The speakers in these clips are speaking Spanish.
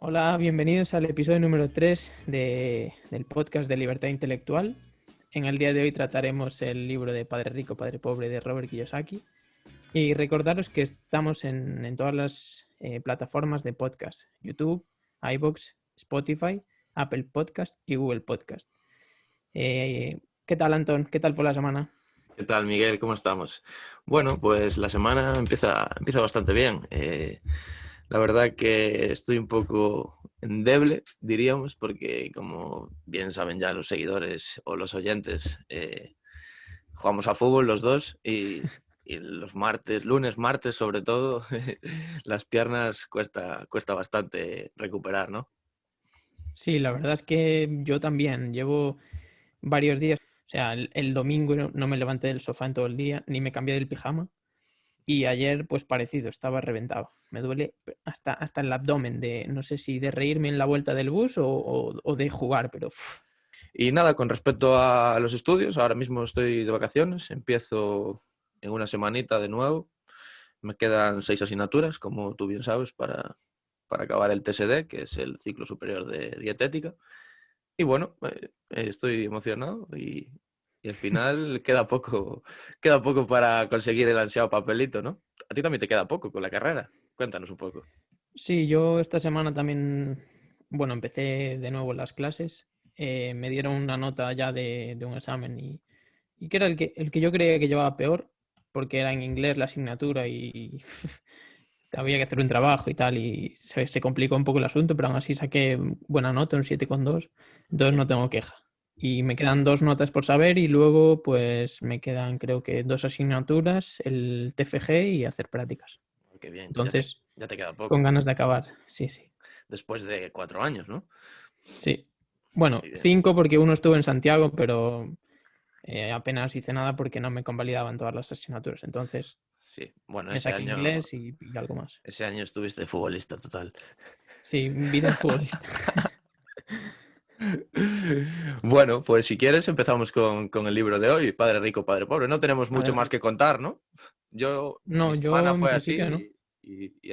Hola, bienvenidos al episodio número 3 del podcast de Libertad Intelectual. En el día de hoy trataremos el libro de Padre Rico, Padre Pobre de Robert Kiyosaki. Y recordaros que estamos en todas las plataformas de podcast: YouTube, iVoox, Spotify, Apple Podcast y Google Podcast. ¿Qué tal, Antón? ¿Qué tal fue la semana? ¿Qué tal, Miguel? ¿Cómo estamos? Bueno, pues la semana empieza bastante bien. La verdad que estoy un poco endeble, diríamos, porque como bien saben ya los seguidores o los oyentes, jugamos a fútbol los dos y los lunes, martes sobre todo, las piernas cuesta bastante recuperar, ¿no? Sí, la verdad es que yo también llevo varios días. O sea, el domingo no me levanté del sofá en todo el día, ni me cambié del pijama. Y ayer, pues parecido, estaba reventado. Me duele hasta el abdomen, no sé si de reírme en la vuelta del bus o de jugar, pero Y nada, con respecto a los estudios, ahora mismo estoy de vacaciones, empiezo en una semanita de nuevo. Me quedan 6 asignaturas, como tú bien sabes, para acabar el TSD, que es el ciclo superior de dietética. Y bueno, estoy emocionado y al final queda poco para conseguir el ansiado papelito, ¿no? A ti también te queda poco con la carrera. Cuéntanos un poco. sí, yo esta semana también, bueno, empecé de nuevo las clases. Me dieron una nota ya de un examen y que era el que yo creía que llevaba peor, porque era en inglés la asignatura y había que hacer un trabajo y tal, y se complicó un poco el asunto, pero aún así saqué buena nota, un 7,2, entonces no tengo queja. Y me quedan 2 notas por saber y luego pues me quedan creo que 2 asignaturas, el TFG y hacer prácticas. Qué bien, Entonces, ya te queda con poco. ganas de acabar, sí, sí. Después de 4 años, ¿no? Sí. Bueno, Muy bien. 5 porque uno estuvo en Santiago, pero apenas hice nada porque no me convalidaban todas las asignaturas. Entonces Sí, bueno, me saqué inglés y algo más. ese año estuviste de futbolista total. Sí, vida de futbolista. Bueno, pues si quieres empezamos con el libro de hoy, Padre Rico, Padre Pobre. No tenemos A mucho más ver, que contar, ¿no? no, Mi yo semana en fue principio no.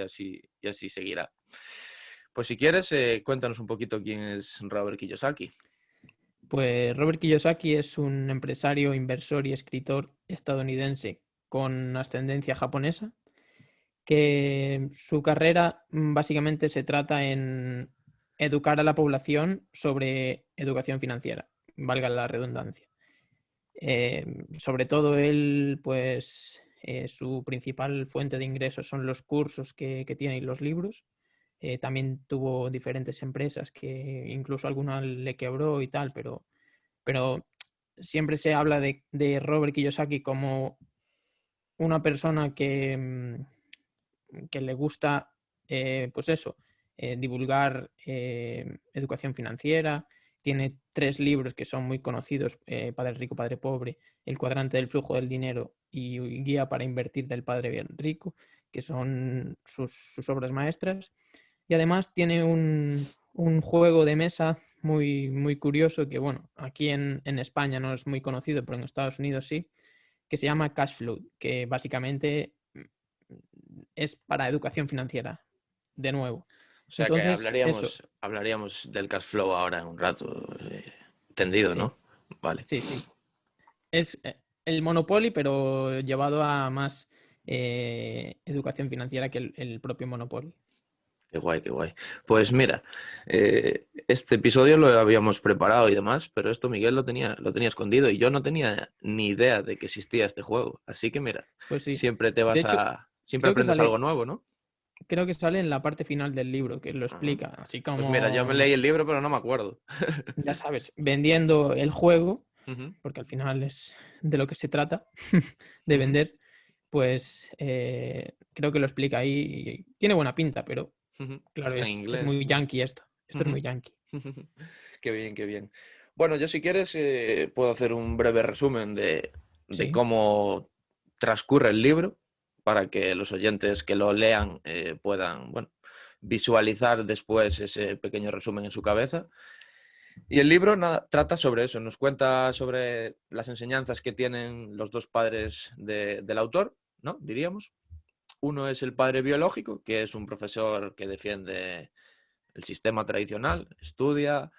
así y así seguirá. Pues si quieres, cuéntanos un poquito quién es Robert Kiyosaki. Pues Robert Kiyosaki es un empresario, inversor y escritor estadounidense con ascendencia japonesa, que su carrera básicamente se trata en educar a la población sobre educación financiera, valga la redundancia. Sobre todo él, pues su principal fuente de ingresos son los cursos que tiene y los libros. También tuvo diferentes empresas que incluso alguna le quebró y tal, pero siempre se habla de Robert Kiyosaki como una persona que le gusta, pues eso, divulgar educación financiera. Tiene 3 libros que son muy conocidos: Padre Rico, Padre Pobre, El cuadrante del flujo del dinero y Guía para invertir del Padre Bien Rico, que son sus obras maestras. Y además tiene un juego de mesa muy, muy curioso que, bueno, aquí en España no es muy conocido, pero en Estados Unidos sí, que se llama Cash Flow, que básicamente es para educación financiera, de nuevo. O sea que Entonces, eso, hablaríamos del cash flow ahora en un rato, tendido, sí, ¿no? Vale. sí, sí. Es el Monopoly, pero llevado a más educación financiera que el propio Monopoly. Qué guay, qué guay. Pues mira, este episodio lo habíamos preparado y demás, pero esto Miguel lo tenía escondido y yo no tenía ni idea de que existía este juego. Así que mira, Pues sí. siempre De hecho, siempre creo que aprendes algo sale, nuevo, ¿no? creo que sale en la parte final del libro, que lo Ajá. explica, así Pues mira, yo me como, leí el libro, pero no me acuerdo. ya sabes, vendiendo el juego, Ujú, porque al final es de lo que se trata, de ujú, vender. Pues creo que lo explica ahí. Tiene buena pinta, pero ujú. claro, Está en es inglés. muy yankee esto. Esto es Ujú. muy yankee. Qué bien, qué bien. Bueno, yo si quieres puedo hacer un breve resumen de Sí, cómo transcurre el libro para que los oyentes que lo lean puedan, bueno, visualizar después ese pequeño resumen en su cabeza. Y el libro nada, trata sobre eso, nos cuenta sobre las enseñanzas que tienen los dos padres del autor, ¿no? Diríamos. Uno es el padre biológico, que es un profesor que defiende el sistema tradicional, estudia,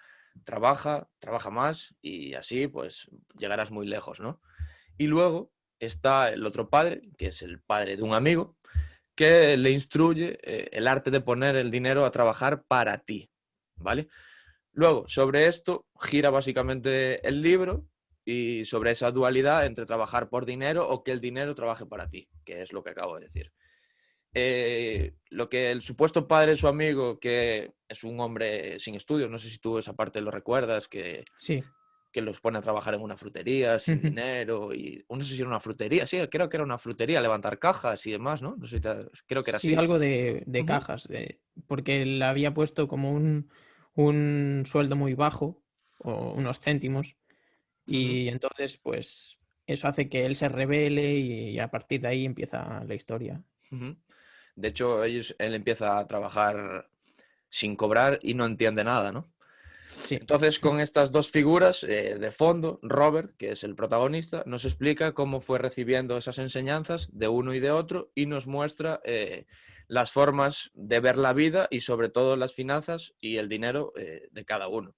trabaja más y así pues llegarás muy lejos, ¿no? Y luego está el otro padre, que es el padre de un amigo, que le instruye el arte de poner el dinero a trabajar para ti, ¿vale? Luego, sobre esto gira básicamente el libro y sobre esa dualidad entre trabajar por dinero o que el dinero trabaje para ti, que es lo que acabo de decir. Lo que el supuesto padre de su amigo, que es un hombre sin estudios, no sé si tú esa parte lo recuerdas, Sí. que los pone a trabajar en una frutería sin Ujú. dinero y no sé si era una frutería, sí, creo que era una frutería, levantar cajas y demás, ¿no? No sé si creo que era Sí, así. algo de Ujú, cajas, porque le había puesto como un sueldo muy bajo, o unos céntimos, ujú, y entonces, pues, eso hace que él se rebele y a partir de ahí empieza la historia. ujú. De hecho, él empieza a trabajar sin cobrar y no entiende nada, ¿no? Sí, Entonces, con estas dos figuras de fondo, Robert, que es el protagonista, nos explica cómo fue recibiendo esas enseñanzas de uno y de otro y nos muestra las formas de ver la vida y sobre todo las finanzas y el dinero de cada uno.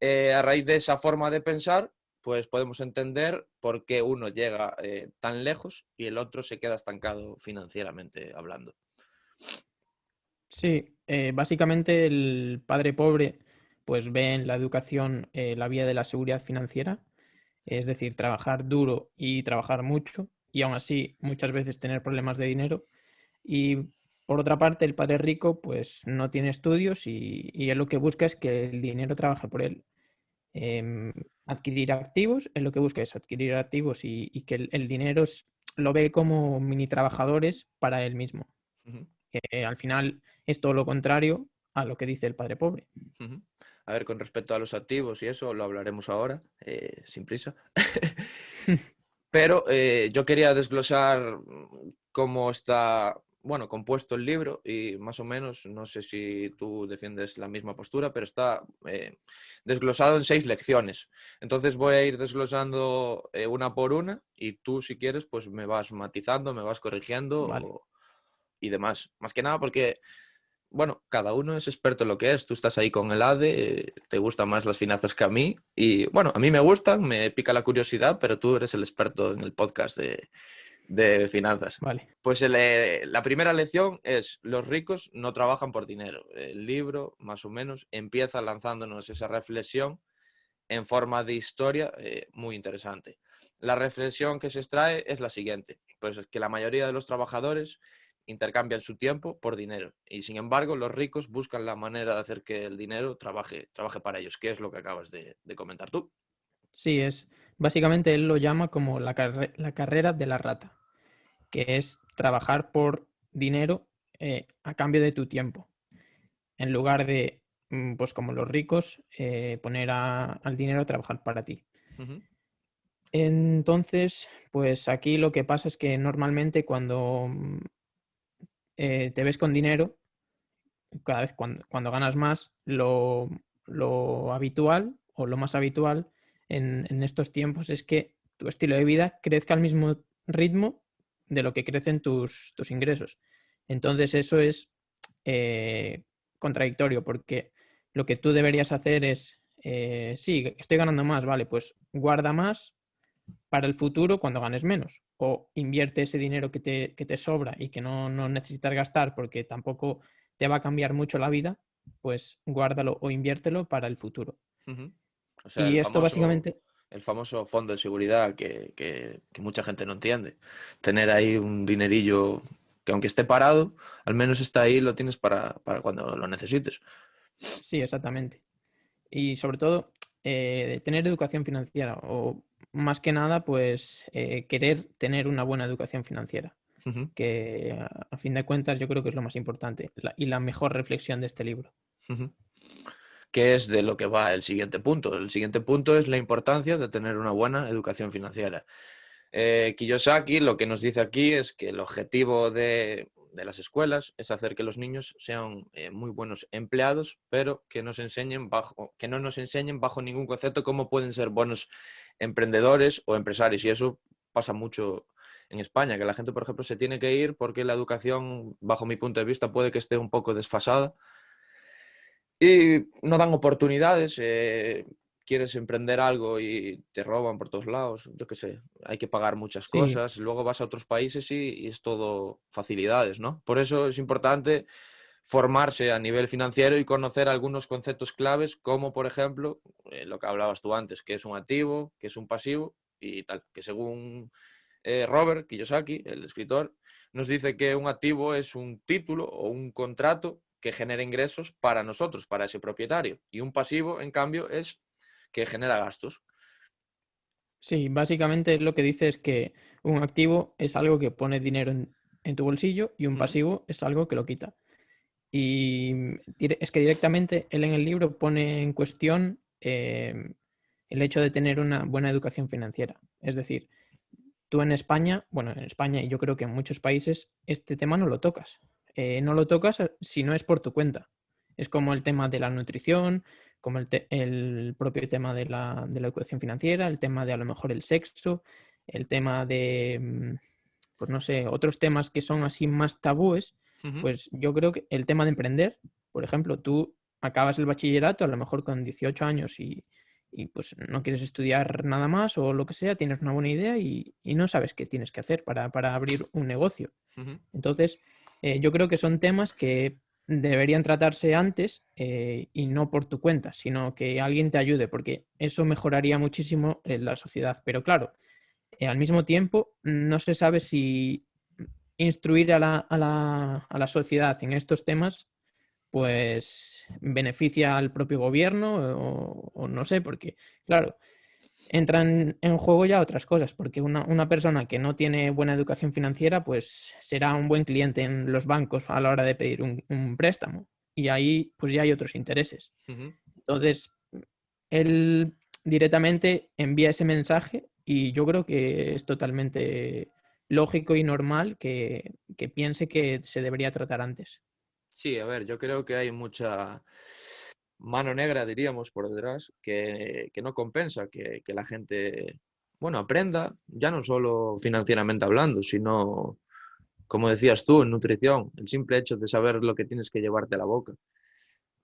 A raíz de esa forma de pensar, pues podemos entender por qué uno llega tan lejos y el otro se queda estancado financieramente hablando. sí, básicamente el padre pobre, pues ve en la educación la vía de la seguridad financiera, es decir, trabajar duro y trabajar mucho, y aún así muchas veces tener problemas de dinero. Y por otra parte, el padre rico, pues no tiene estudios y él lo que busca es que el dinero trabaje por él. Adquirir activos, él lo que busca es adquirir activos y que el dinero lo ve como mini trabajadores para él mismo. Ujú, Que al final es todo lo contrario a lo que dice el padre pobre. ujú. A ver, con respecto a los activos y eso, lo hablaremos ahora, sin prisa. Pero yo quería desglosar cómo está, bueno, compuesto el libro y más o menos, no sé si tú defiendes la misma postura, pero está desglosado en 6 lecciones. Entonces voy a ir desglosando una por una y tú, si quieres, pues me vas matizando, me vas corrigiendo Vale. y demás. Más que nada porque bueno, cada uno es experto en lo que es. Tú estás ahí con el ADE, te gustan más las finanzas que a mí. Y bueno, a mí me gustan, me pica la curiosidad, pero tú eres el experto en el podcast de finanzas. Vale. Pues la primera lección es, los ricos no trabajan por dinero. El libro, más o menos, empieza lanzándonos esa reflexión en forma de historia muy interesante. La reflexión que se extrae es la siguiente, pues es que la mayoría de los trabajadores intercambian su tiempo por dinero y sin embargo los ricos buscan la manera de hacer que el dinero trabaje para ellos, que es lo que acabas de comentar tú. Sí, básicamente él lo llama como la carrera de la rata, que es trabajar por dinero a cambio de tu tiempo, en lugar de, pues como los ricos, poner al dinero a trabajar para ti. Ujú, Entonces, pues aquí lo que pasa es que normalmente cuando te ves con dinero, cada vez cuando ganas más, lo habitual o lo más habitual en estos tiempos es que tu estilo de vida crezca al mismo ritmo de lo que crecen tus ingresos. Entonces eso es eh, contradictorio porque lo que tú deberías hacer es, sí, estoy ganando más, vale, pues guarda más para el futuro cuando ganes menos. O invierte ese dinero que te sobra y que no necesitas gastar porque tampoco te va a cambiar mucho la vida, pues guárdalo o inviértelo para el futuro. ujú. O sea, Y esto básicamente, el famoso fondo de seguridad que mucha gente no entiende. Tener ahí un dinerillo que aunque esté parado, al menos está ahí, lo tienes para cuando lo necesites. sí, exactamente. Y sobre todo, tener educación financiera o más que nada, pues querer tener una buena educación financiera, Ujú, que a fin de cuentas yo creo que es lo más importante y la mejor reflexión de este libro. ujú. Que es de lo que va el siguiente punto. El siguiente punto es la importancia de tener una buena educación financiera. Kiyosaki lo que nos dice aquí es que el objetivo de las escuelas es hacer que los niños sean muy buenos empleados, pero que no nos enseñen bajo ningún concepto cómo pueden ser buenos emprendedores o empresarios. Y eso pasa mucho en España, que la gente, por ejemplo, se tiene que ir porque la educación, bajo mi punto de vista, puede que esté un poco desfasada Y no dan oportunidades. Quieres emprender algo y te roban por todos lados. Yo qué sé, hay que pagar muchas Sí, cosas. Luego vas a otros países y es todo facilidades, ¿no? Por eso es importante formarse a nivel financiero y conocer algunos conceptos claves, como por ejemplo, lo que hablabas tú antes, que es un activo, que es un pasivo y tal, que según Robert Kiyosaki, el escritor, nos dice que un activo es un título o un contrato que genera ingresos para nosotros, para ese propietario. Y un pasivo, en cambio, es que genera gastos. sí, básicamente lo que dice es que un activo es algo que pone dinero en tu bolsillo y un ¿Mm? pasivo es algo que lo quita. Y es que directamente él en el libro pone en cuestión el hecho de tener una buena educación financiera. Es decir, tú en España, bueno, en España y yo creo que en muchos países, este tema no lo tocas. No lo tocas si no es por tu cuenta. Es como el tema de la nutrición, como el propio tema de la educación financiera, el tema de a lo mejor el sexo, el tema de, pues no sé, otros temas que son así más tabúes, Ujú. pues yo creo que el tema de emprender, por ejemplo, tú acabas el bachillerato a lo mejor con 18 años y pues no quieres estudiar nada más o lo que sea, tienes una buena idea y no sabes qué tienes que hacer para abrir un negocio. Ujú. Entonces, yo creo que son temas que deberían tratarse antes y no por tu cuenta, sino que alguien te ayude, porque eso mejoraría muchísimo la sociedad. Pero claro, al mismo tiempo, no se sabe si instruir a la sociedad en estos temas pues beneficia al propio gobierno o no sé, porque claro, entran en juego ya otras cosas, porque una persona que no tiene buena educación financiera, pues será un buen cliente en los bancos a la hora de pedir un préstamo. Y ahí pues ya hay otros intereses. Ujú. Entonces, él directamente envía ese mensaje y yo creo que es totalmente lógico y normal que piense que se debería tratar antes. Sí, a ver, yo creo que hay mucha mano negra, diríamos, por detrás, que no compensa que la gente, bueno, aprenda, ya no solo financieramente hablando, sino, como decías tú, en nutrición, el simple hecho de saber lo que tienes que llevarte a la boca.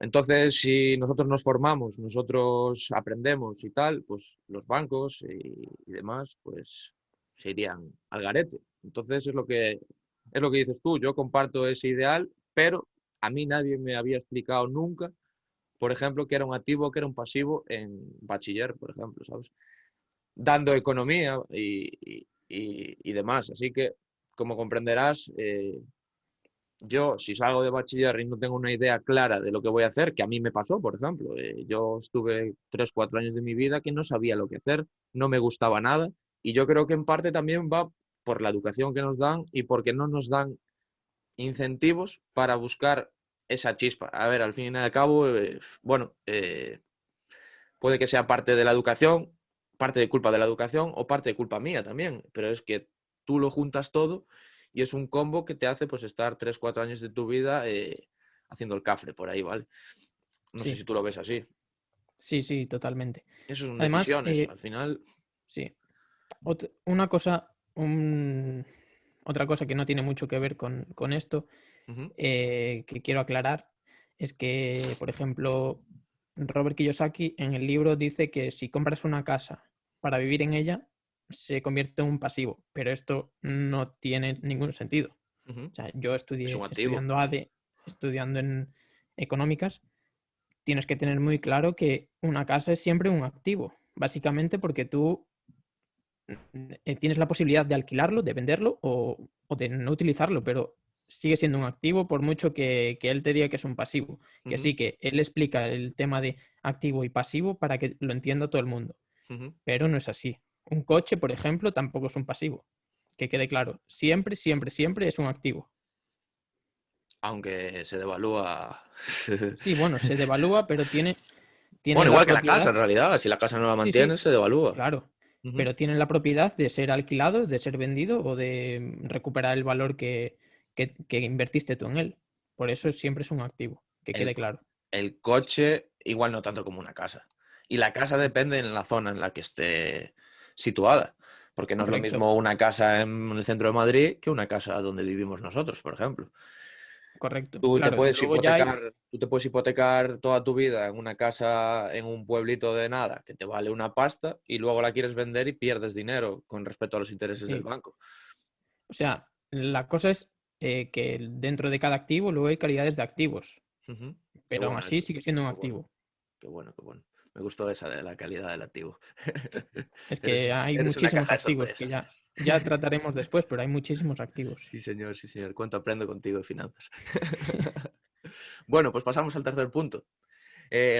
Entonces, si nosotros nos formamos, nosotros aprendemos y tal, pues los bancos y demás, pues se irían al garete. Entonces, es lo que dices tú, yo comparto ese ideal, pero a mí nadie me había explicado nunca, por ejemplo, que era un activo, que era un pasivo en bachiller, por ejemplo, ¿sabes? Dando economía y demás. Así que, como comprenderás, yo, si salgo de bachiller y no tengo una idea clara de lo que voy a hacer, que a mí me pasó, por ejemplo, yo estuve 3, 4 años de mi vida que no sabía lo que hacer, no me gustaba nada, y yo creo que en parte también va por la educación que nos dan y porque no nos dan incentivos para buscar esa chispa. A ver, al fin y al cabo, bueno, puede que sea parte de la educación, parte de culpa de la educación o parte de culpa mía también, pero es que tú lo juntas todo y es un combo que te hace pues estar 3, 4 años de tu vida haciendo el cafre por ahí, ¿vale? No sé si Sí, tú lo ves así. sí, sí, totalmente. Eso son Además, decisiones, al final. sí, una cosa, otra cosa que no tiene mucho que ver con esto, Ujú. que quiero aclarar, es que, por ejemplo, Robert Kiyosaki en el libro dice que si compras una casa para vivir en ella, se convierte en un pasivo, pero esto no tiene ningún sentido. Ujú. O sea, yo Es un estudié activo. estudiando ADE, estudiando en económicas, tienes que tener muy claro que una casa es siempre un activo, básicamente porque tú tienes la posibilidad de alquilarlo, de venderlo o de no utilizarlo, pero sigue siendo un activo por mucho que él te diga que es un pasivo. Que Ujú. sí, que él explica el tema de activo y pasivo para que lo entienda todo el mundo, Ujú. pero no es así. Un coche, por ejemplo, tampoco es un pasivo. Que quede claro, siempre, siempre, siempre es un activo. Aunque se devalúa. Sí, bueno, se devalúa, pero tiene Bueno, la igual que la casa, propiedad. en realidad. Si la casa no la Sí, sí, mantienes, se devalúa. claro. Ujú. Pero tiene la propiedad de ser alquilado, de ser vendido o de recuperar el valor que invertiste tú en él. Por eso siempre es un activo, que El, quede claro. el coche, igual no tanto como una casa. Y la casa depende en la zona en la que esté situada. Porque no es lo Correcto. mismo una casa en el centro de Madrid que una casa donde vivimos nosotros, por ejemplo. correcto. Tú te Claro, y puedes luego ya hay... hipotecar, tú te puedes hipotecar toda tu vida en una casa en un pueblito de nada que te vale una pasta y luego la quieres vender y pierdes dinero con respecto a los intereses del Sí. banco. O sea, la cosa es que dentro de cada activo luego hay calidades de activos, Ujú. Qué pero aún bueno así eso. sigue siendo un Qué bueno, activo. qué bueno, qué bueno. Me gustó esa de la calidad del activo. Es que Eres, hay eres una muchísimos caja de activos que sorpresas. ya trataremos después, pero hay muchísimos activos. Sí, señor, sí, señor. ¿Cuánto aprendo contigo de finanzas? Bueno, pues pasamos al tercer punto.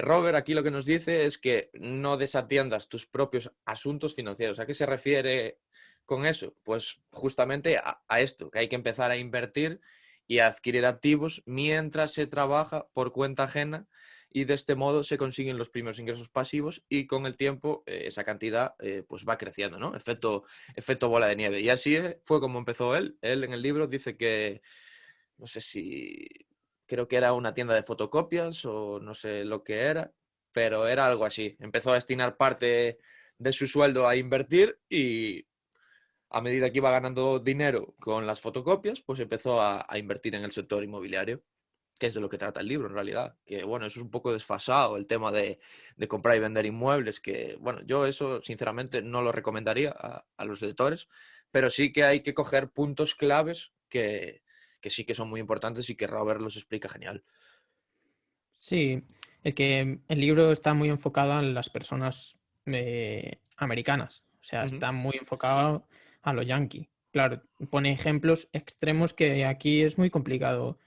Robert aquí lo que nos dice es que no desatiendas tus propios asuntos financieros. ¿A qué se refiere con eso? Pues justamente a esto, que hay que empezar a invertir y a adquirir activos mientras se trabaja por cuenta ajena y de este modo se consiguen los primeros ingresos pasivos y con el tiempo esa cantidad pues va creciendo, ¿no? Efecto bola de nieve. Y así fue como empezó él. Él en el libro dice que, no sé si creo que era una tienda de fotocopias o no sé lo que era, pero era algo así. Empezó a destinar parte de su sueldo a invertir y a medida que iba ganando dinero con las fotocopias, pues empezó a invertir en el sector inmobiliario, que es de lo que trata el libro en realidad. Que bueno, eso es un poco desfasado, el tema de comprar y vender inmuebles, que bueno, yo eso sinceramente no lo recomendaría a los lectores, pero sí que hay que coger puntos claves que sí que son muy importantes y que Robert los explica genial. Sí, es que el libro está muy enfocado en las personas americanas, o sea, Ujú. está muy enfocado a lo yankee. Claro, pone ejemplos extremos que aquí es muy complicado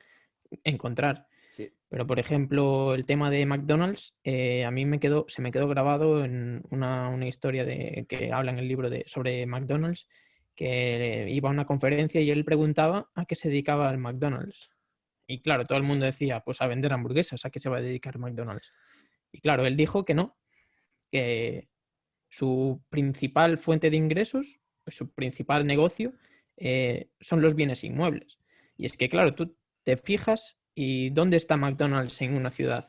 encontrar. Sí. Pero, por ejemplo, el tema de McDonald's, a mí se me quedó grabado en una historia que habla en el libro sobre McDonald's, que iba a una conferencia y él preguntaba a qué se dedicaba el McDonald's. Y claro, todo el mundo decía, pues a vender hamburguesas, ¿a qué se va a dedicar McDonald's? Y claro, él dijo que no, que su principal fuente de ingresos, su principal negocio, son los bienes inmuebles. Y es que, claro, tú te fijas y ¿dónde está McDonald's en una ciudad?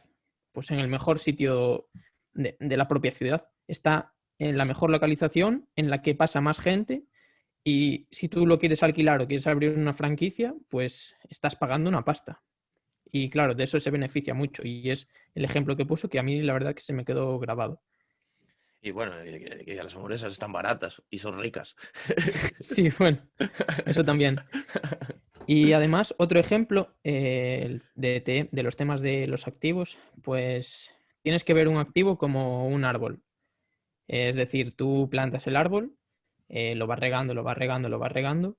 Pues en el mejor sitio de la propia ciudad. Está en la mejor localización, en la que pasa más gente. Y si tú lo quieres alquilar o quieres abrir una franquicia, pues estás pagando una pasta. Y claro, de eso se beneficia mucho. Y es el ejemplo que puso que a mí la verdad que se me quedó grabado. Y bueno, que las hamburguesas están baratas y son ricas. Sí, bueno, eso también. Y además, otro ejemplo de los temas de los activos, pues tienes que ver un activo como un árbol. Es decir, tú plantas el árbol, lo vas regando, lo vas regando, lo vas regando,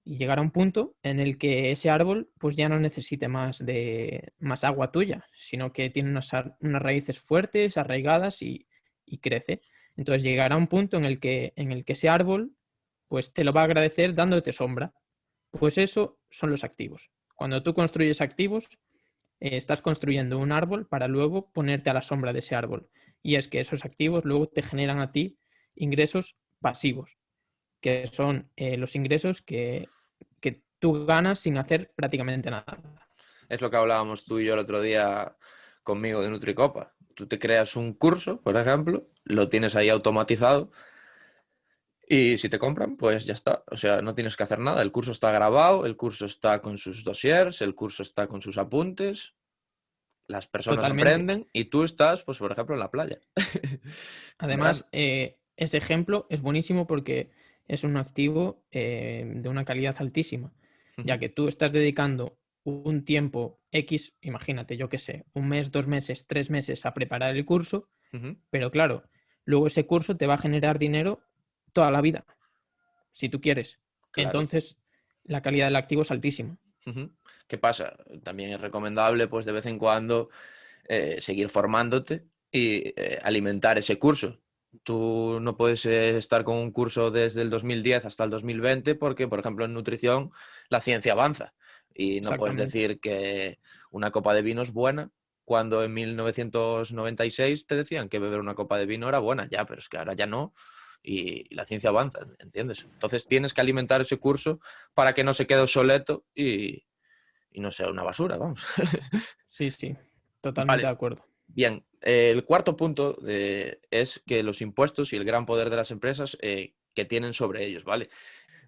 y llegará un punto en el que ese árbol pues ya no necesite más agua tuya, sino que tiene unas raíces fuertes, arraigadas y crece. Entonces llegará un punto en el que ese árbol pues te lo va a agradecer dándote sombra. Pues eso son los activos. Cuando tú construyes activos, estás construyendo un árbol para luego ponerte a la sombra de ese árbol. Y es que esos activos luego te generan a ti ingresos pasivos, que son los ingresos que tú ganas sin hacer prácticamente nada. Es lo que hablábamos tú y yo el otro día conmigo de Nutricopa. Tú te creas un curso, por ejemplo, lo tienes ahí automatizado y si te compran, pues ya está. O sea, no tienes que hacer nada. El curso está grabado, el curso está con sus dossiers, el curso está con sus apuntes, las personas Totalmente. aprenden y tú estás, pues por ejemplo, en la playa. ¿Verdad? Además, ese ejemplo es buenísimo porque es un activo de una calidad altísima, ya Ujú, que tú estás dedicando un tiempo X, imagínate, yo qué sé, un mes, 2 meses, 3 meses a preparar el curso, ujú. pero claro, luego ese curso te va a generar dinero toda la vida, si tú quieres. Claro. Entonces, la calidad del activo es altísima. Ujú. ¿Qué pasa? También es recomendable, pues de vez en cuando, seguir formándote y alimentar ese curso. Tú no puedes estar con un curso desde el 2010 hasta el 2020 porque, por ejemplo, en nutrición la ciencia avanza y no puedes Exactamente. decir que una copa de vino es buena cuando en 1996 te decían que beber una copa de vino era buena. Ya, pero es que ahora ya no y la ciencia avanza, ¿entiendes? Entonces tienes que alimentar ese curso para que no se quede obsoleto y no sea una basura, vamos. Sí, sí, totalmente de Vale, acuerdo. bien. El cuarto punto es que los impuestos y el gran poder de las empresas que tienen sobre ellos, ¿vale?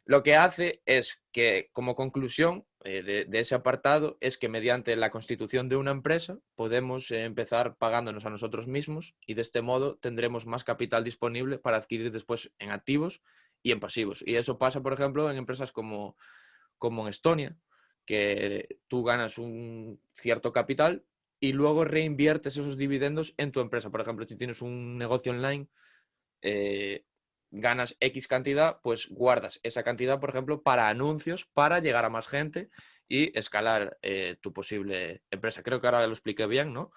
Lo que hace es que, como conclusión de ese apartado, es que mediante la constitución de una empresa podemos empezar pagándonos a nosotros mismos y de este modo tendremos más capital disponible para adquirir después en activos y en pasivos. Y eso pasa, por ejemplo, en empresas como en Estonia, que tú ganas un cierto capital y luego reinviertes esos dividendos en tu empresa. Por ejemplo, si tienes un negocio online, eh, ganas X cantidad, pues guardas esa cantidad, por ejemplo, para anuncios, para llegar a más gente y escalar tu posible empresa. Creo que ahora lo expliqué bien, ¿no?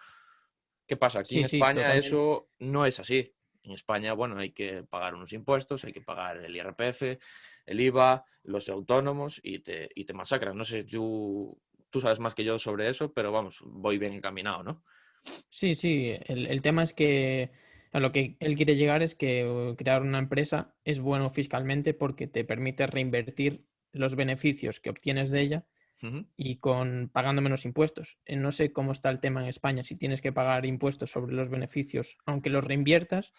¿Qué pasa? Aquí en Sí, sí, España totalmente. eso no es así. En España, bueno, hay que pagar unos impuestos, hay que pagar el IRPF, el IVA, los autónomos y te masacran. No sé, tú sabes más que yo sobre eso, pero vamos, voy bien encaminado, ¿no? Sí, sí, el tema es que a lo que él quiere llegar es que crear una empresa es bueno fiscalmente porque te permite reinvertir los beneficios que obtienes de ella Ujú. y con pagando menos impuestos. No sé cómo está el tema en España, si tienes que pagar impuestos sobre los beneficios, aunque los reinviertas,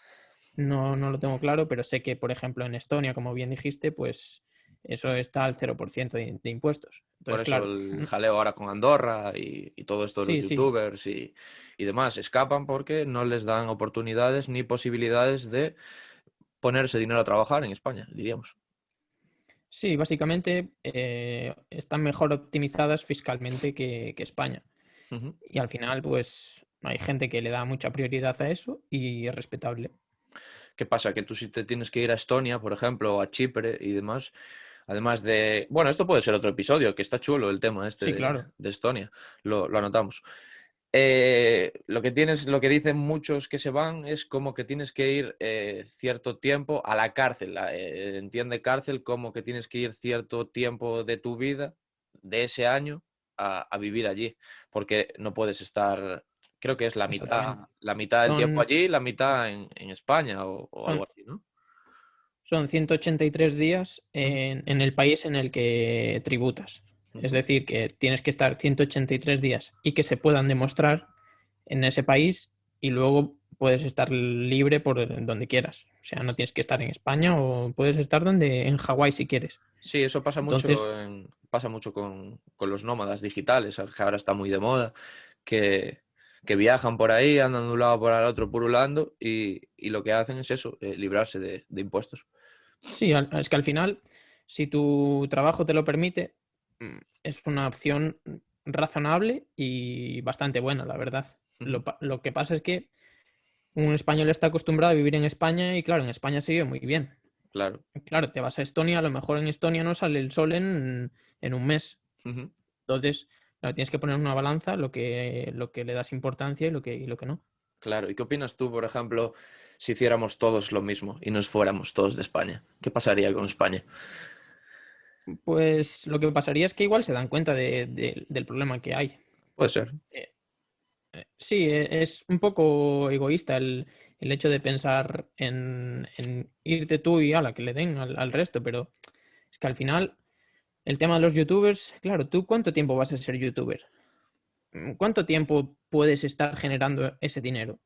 no lo tengo claro, pero sé que, por ejemplo, en Estonia, como bien dijiste, pues eso está al 0% de impuestos. Por Entonces, eso claro, el jaleo ahora con Andorra y todo esto de los sí, sí. youtubers y demás escapan porque no les dan oportunidades ni posibilidades de poner ese dinero a trabajar en España, diríamos. Sí, básicamente están mejor optimizadas fiscalmente que España. Ujú. Y al final, pues hay gente que le da mucha prioridad a eso y es respetable. ¿Qué pasa? Que tú si te tienes que ir a Estonia, por ejemplo, o a Chipre y demás, además de... Bueno, esto puede ser otro episodio, que está chulo el tema este Sí, claro. de Estonia, lo anotamos. Lo que dicen muchos que se van es como que tienes que ir cierto tiempo a la cárcel. Entiende cárcel como que tienes que ir cierto tiempo de tu vida, de ese año, a vivir allí, porque no puedes estar, creo que es Exactamente. la mitad del tiempo Son, allí y la mitad en España o algo son, así, ¿no? son 183 días Ujú, en el país en el que tributas. Es ujú. decir, que tienes que estar 183 días y que se puedan demostrar en ese país y luego puedes estar libre por donde quieras. O sea, no tienes que estar en España o puedes estar en Hawái si quieres. Sí, eso Entonces, pasa mucho con los nómadas digitales, que ahora está muy de moda, que, que viajan por ahí, andan de un lado para el otro purulando y lo que hacen es eso, librarse de impuestos. sí, es que al final, si tu trabajo te lo permite, es una opción razonable y bastante buena, la verdad. Ujú. Lo que pasa es que un español está acostumbrado a vivir en España y claro, en España se vive muy bien. Claro. Claro, te vas a Estonia, a lo mejor en Estonia no sale el sol en un mes. Ujú. Entonces, claro, tienes que poner en una balanza lo que le das importancia y lo que no. Claro. ¿Y qué opinas tú, por ejemplo, si hiciéramos todos lo mismo y nos fuéramos todos de España? ¿Qué pasaría con España? Pues lo que pasaría es que igual se dan cuenta del problema que hay. Puede ser. Eh, Sí, es un poco egoísta el hecho de pensar en irte tú y a la que le den al resto, pero es que al final el tema de los youtubers, claro, ¿tú cuánto tiempo vas a ser youtuber? ¿Cuánto tiempo puedes estar generando ese dinero?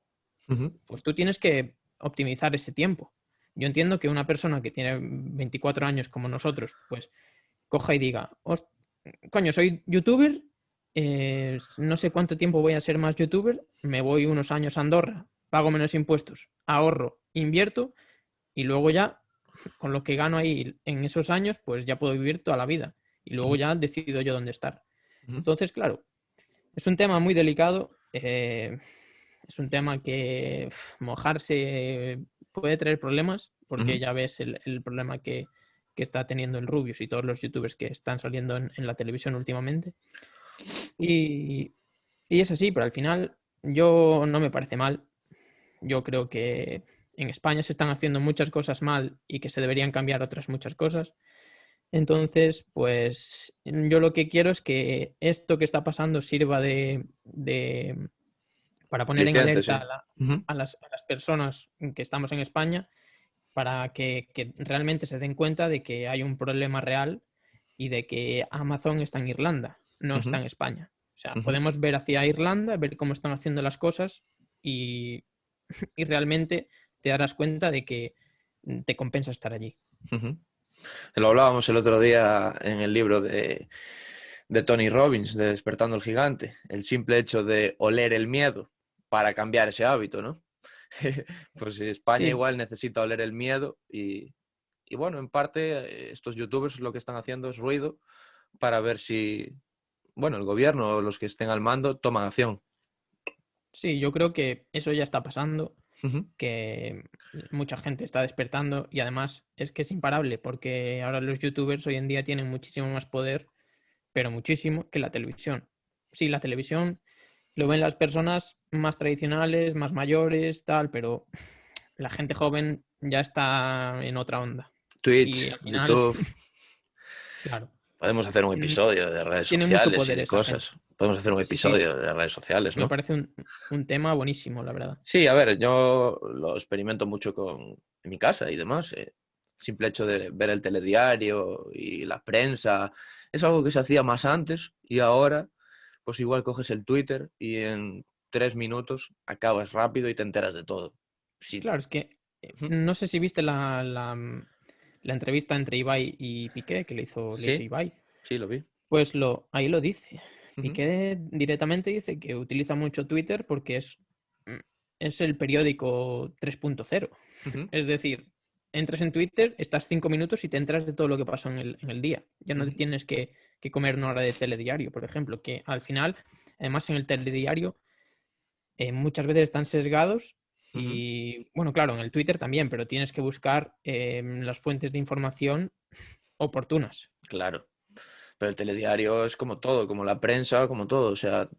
Ujú. Pues tú tienes que optimizar ese tiempo. Yo entiendo que una persona que tiene 24 años como nosotros, pues coja y diga, coño, soy youtuber, no sé cuánto tiempo voy a ser más youtuber, me voy unos años a Andorra, pago menos impuestos, ahorro, invierto y luego ya con lo que gano ahí en esos años, pues ya puedo vivir toda la vida y luego Ujú. ya decido yo dónde estar. Ujú. Entonces, claro, es un tema muy delicado, es un tema que mojarse puede traer problemas porque Ujú. ya ves el problema que está teniendo el Rubius y todos los youtubers que están saliendo en la televisión últimamente. Y, y es así, pero al final yo no me parece mal. Yo creo que en España se están haciendo muchas cosas mal y que se deberían cambiar otras muchas cosas. Entonces, pues yo lo que quiero es que esto que está pasando sirva para poner en Aliciente, alerta sí. Ujú. a las personas que estamos en España para que realmente se den cuenta de que hay un problema real y de que Amazon está en Irlanda, no está Ujú. en España. O sea, Ujú. podemos ver hacia Irlanda, ver cómo están haciendo las cosas y, y realmente te darás cuenta de que te compensa estar allí. Ujú. Lo hablábamos el otro día en el libro de Tony Robbins, de Despertando el Gigante. El simple hecho de oler el miedo para cambiar ese hábito, ¿no? Pues España Sí, igual necesita oler el miedo y bueno, en parte estos youtubers lo que están haciendo es ruido para ver si, bueno, el gobierno o los que estén al mando toman acción. sí, yo creo que eso ya está pasando, Ujú. que mucha gente está despertando y además es que es imparable porque ahora los youtubers hoy en día tienen muchísimo más poder, pero muchísimo, que la televisión. Sí, la televisión lo ven las personas más tradicionales, más mayores, tal, pero la gente joven ya está en otra onda. Y Twitch, al final, YouTube. claro, Podemos hacer un mm, episodio de redes tiene mucho sociales y poder de esa gente. cosas. Podemos hacer un Sí, sí, episodio de redes sociales, me ¿no? parece un tema buenísimo, la verdad. Sí, a ver, yo lo experimento mucho en mi casa y demás. Simple hecho de ver el telediario y la prensa es algo que se hacía más antes y ahora, pues igual coges el Twitter y en 3 minutos acabas rápido y te enteras de todo. Sí. Claro, es que Ujú. no sé si viste la entrevista entre Ibai y Piqué le hizo Sí, Ibai. sí, lo vi. Pues ahí lo dice. Ujú, Piqué directamente dice que utiliza mucho Twitter porque mm, es el periódico 3.0. ujú, Es decir, entras en Twitter, estás 5 minutos y te enteras de todo lo que pasó en el día. Ya no te ujú, tienes que comer una hora de telediario, por ejemplo, que al final, además en el telediario, muchas veces están sesgados ujú. y, bueno, claro, en el Twitter también, pero tienes que buscar las fuentes de información oportunas. Claro. Pero el telediario es como todo, como la prensa, como todo. O sea,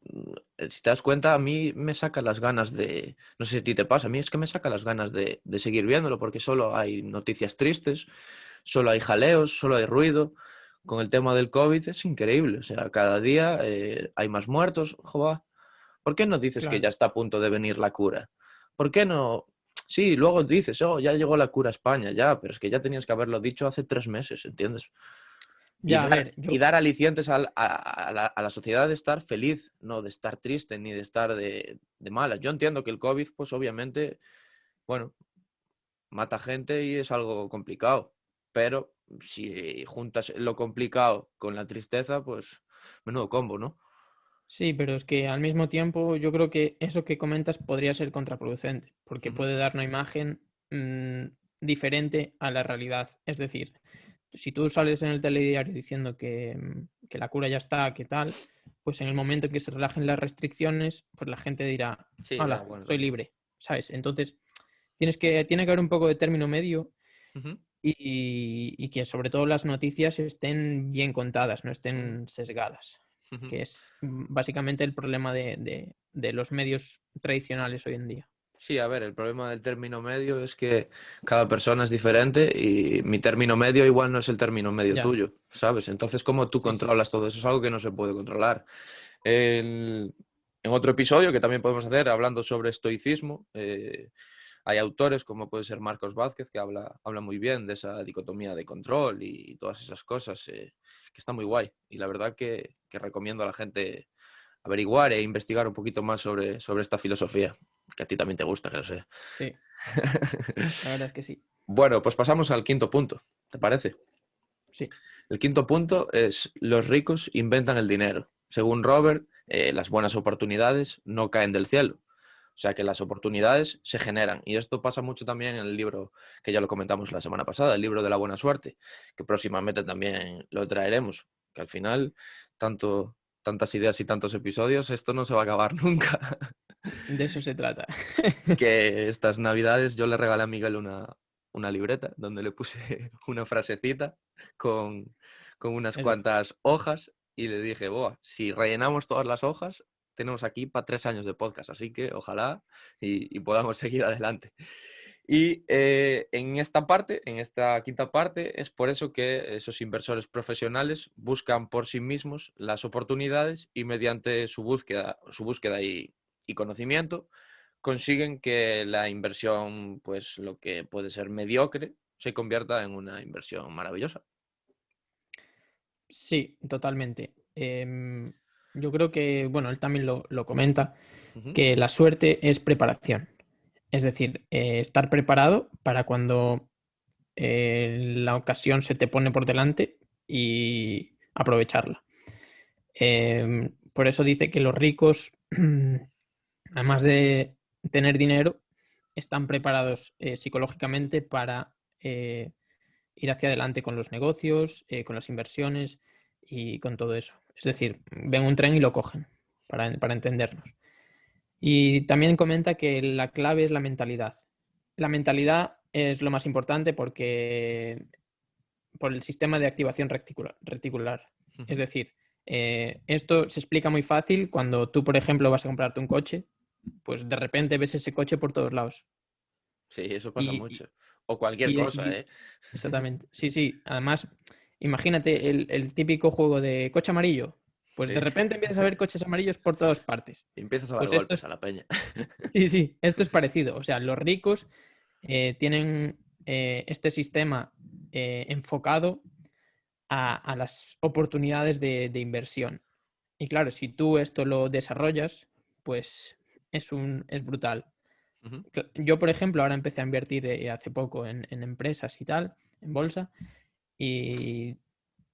si te das cuenta, a mí me saca las ganas de. No sé si a ti te pasa, a mí es que me saca las ganas de seguir viéndolo, porque solo hay noticias tristes, solo hay jaleos, solo hay ruido. Con el tema del COVID es increíble. O sea, cada día hay más muertos. Joder, ¿por qué no dices que Claro. ya está a punto de venir la cura? ¿Por qué no? Sí, luego dices, oh, ya llegó la cura a España, ya, pero es que ya tenías que haberlo dicho hace 3 meses, ¿entiendes? Y Ya, a dar, ver, y dar alicientes a la sociedad de estar feliz, no de estar triste ni de estar de malas. Yo entiendo que el COVID, pues obviamente, bueno, mata gente y es algo complicado, pero si juntas lo complicado con la tristeza, pues menudo combo, ¿no? sí, pero es que al mismo tiempo yo creo que eso que comentas podría ser contraproducente, porque Ujú, puede dar una imagen diferente a la realidad. Es decir, si tú sales en el telediario diciendo que la cura ya está, que tal, pues en el momento en que se relajen las restricciones, pues la gente dirá, sí, hola, bueno. soy libre, ¿sabes? Entonces, tiene que haber un poco de término medio Ujú, y que sobre todo las noticias estén bien contadas, no ujú, estén sesgadas, ujú. que es básicamente el problema de los medios tradicionales hoy en día. Sí, a ver, el problema del término medio es que cada persona es diferente y mi término medio igual no es el término medio Ya, tuyo, ¿sabes? Entonces, ¿cómo tú sí, sí. controlas todo eso? Es algo que no se puede controlar. El- En otro episodio que también podemos hacer, hablando sobre estoicismo, hay autores como puede ser Marcos Vázquez, que habla muy bien de esa dicotomía de control y todas esas cosas, que está muy guay. Y la verdad que recomiendo a la gente averiguar e investigar un poquito más sobre esta filosofía, que a ti también te gusta, que lo sé. Sí, la verdad es que sí. Bueno, pues pasamos al quinto punto, ¿te parece? Sí, El quinto punto es los ricos inventan el dinero. Según Robert, las buenas oportunidades no caen del cielo. O sea que las oportunidades se generan. Y esto pasa mucho también en el libro que ya lo comentamos la semana pasada, el libro de la buena suerte, que próximamente también lo traeremos. Que al final, tantas ideas y tantos episodios, esto no se va a acabar nunca. de eso se trata. Que estas navidades yo le regalé a Miguel una libreta donde le puse una frasecita con, con unas Es verdad. cuantas hojas y le dije, Boa, si rellenamos todas las hojas, tenemos aquí para 3 años de podcast, así que ojalá y podamos seguir adelante. Y en esta parte, en esta quinta parte, es por eso que esos inversores profesionales buscan por sí mismos las oportunidades y mediante su búsqueda y conocimiento consiguen que la inversión, pues lo que puede ser mediocre, se convierta en una inversión maravillosa. Sí, totalmente. Yo creo que, bueno, él también lo comenta, Ujú, que la suerte es preparación. Es decir, estar preparado para cuando la ocasión se te pone por delante y aprovecharla. Por eso dice que los ricos, además de tener dinero, están preparados psicológicamente para ir hacia adelante con los negocios, con las inversiones y con todo eso. Es decir, ven un tren y lo cogen, para entendernos. Y también comenta que la clave es la mentalidad. La mentalidad es lo más importante porque por el sistema de activación reticular. Es decir, esto se explica muy fácil cuando tú, por ejemplo, vas a comprarte un coche, pues de repente ves ese coche por todos lados. Sí, eso pasa Y, mucho. O cualquier y- cosa, y- ¿eh? exactamente. Sí, sí. Además, imagínate el típico juego de coche amarillo. Pues de Sí. repente empiezas a ver coches amarillos por todas partes. Y empiezas a dar Pues esto golpes es, a la peña. sí, sí, esto es parecido. O sea, los ricos tienen este sistema enfocado a las oportunidades de inversión. Y claro, si tú esto lo desarrollas, pues es brutal. Ujú. Yo, por ejemplo, ahora empecé a invertir hace poco en empresas y tal, en bolsa, y,